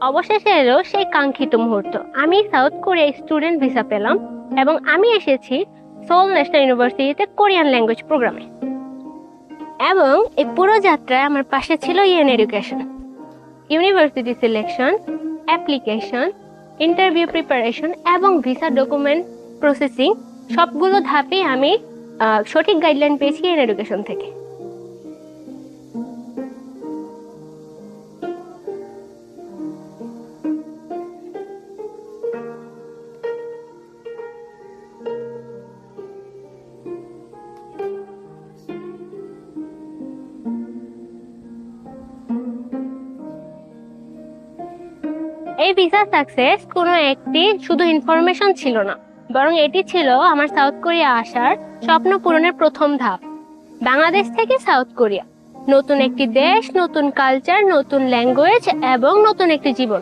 অবশেষে এলো সেই কাঙ্ক্ষিত মুহূর্ত। আমি সাউথ কোরিয়ায় স্টুডেন্ট ভিসা পেলাম এবং আমি এসেছি সোল ন্যাশনাল ইউনিভার্সিটিতে কোরিয়ান ল্যাঙ্গুয়েজ প্রোগ্রামে। এবং এই পুরো যাত্রায় আমার পাশে ছিল EN education. University selection, application, interview preparation এবং ভিসা ডকুমেন্ট প্রসেসিং সবগুলো ধাপেই আমি সঠিক গাইডলাইন পেয়েছি ইএন এডুকেশন থেকে। এই ভিসা সাকসেস কোনো একটি শুধু ইনফরমেশন ছিল না, বরং এটি ছিল আমার সাউথ কোরিয়া আসার স্বপ্ন পূরণের প্রথম ধাপ। বাংলাদেশ থেকে সাউথ কোরিয়া, নতুন একটি দেশ, নতুন কালচার, নতুন ল্যাঙ্গুয়েজ এবং নতুন একটি জীবন।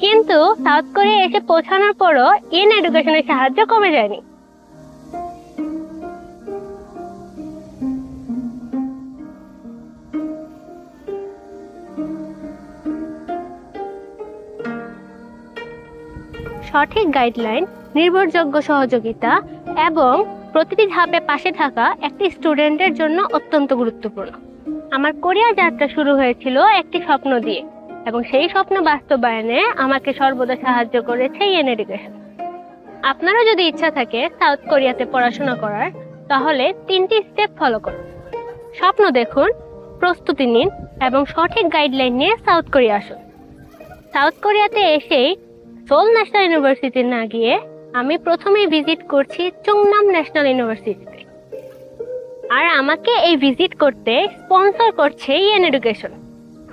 কিন্তু সাউথ কোরিয়া এসে পৌঁছানোর পরও ইন এডুকেশনের সাহায্য কমে যায়নি। সঠিক গাইডলাইন, নির্ভরযোগ্য সহযোগিতা এবং প্রতিটি ধাপে পাশে থাকা একটি স্টুডেন্টের জন্য অত্যন্ত গুরুত্বপূর্ণ। আমার কোরিয়া যাত্রা শুরু হয়েছিল একটি স্বপ্ন দিয়ে, এবং সেই স্বপ্ন বাস্তবায়নে আমাকে সর্বদা সাহায্য করেছে ইএন এডুকেশন। আপনারও যদি ইচ্ছা থাকে সাউথ কোরিয়াতে পড়াশোনা করার, তাহলে 3টি স্টেপ ফলো করুন। স্বপ্ন দেখুন, প্রস্তুতি নিন এবং সঠিক গাইডলাইন নিয়ে সাউথ কোরিয়া আসুন। সাউথ কোরিয়াতে এসেই সোল ন্যাশনাল ইউনিভার্সিটি না গিয়ে আমি প্রথমেই ভিজিট করছি চুংনাম ন্যাশনাল ইউনিভার্সিটিতে। আর আমাকে এই ভিজিট করতে স্পন্সর করছে ইএন এডুকেশন।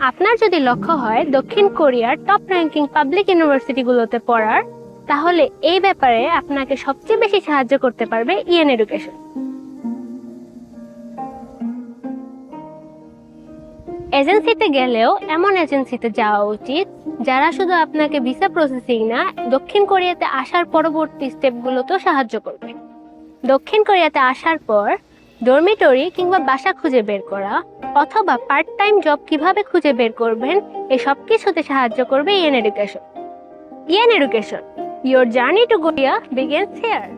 আপনার যদি লক্ষ্য হয় দক্ষিণ কোরিয়ার টপ র্যাঙ্কিং পাবলিক ইউনিভার্সিটিগুলোতে পড়ার, তাহলে এই ব্যাপারে আপনাকে সবচেয়ে বেশি সাহায্য করতে পারবে ইএন এডুকেশন। এজেন্সিতে গেলেও এমন এজেন্সিতে যাওয়া উচিত যারা শুধু আপনাকে ভিসা প্রসেসিং না, দক্ষিণ কোরিয়াতে আসার পরবর্তী স্টেপগুলোতেও সাহায্য করবে। দক্ষিণ কোরিয়াতে আসার পর ডরমিটরি কিংবা বাসা খুঁজে বের করা অথবা পার্ট টাইম জব কিভাবে খুঁজে বের করবেন, এই সব কিছুতে সাহায্য করবে EN education. EN education, your journey to Korea begins here.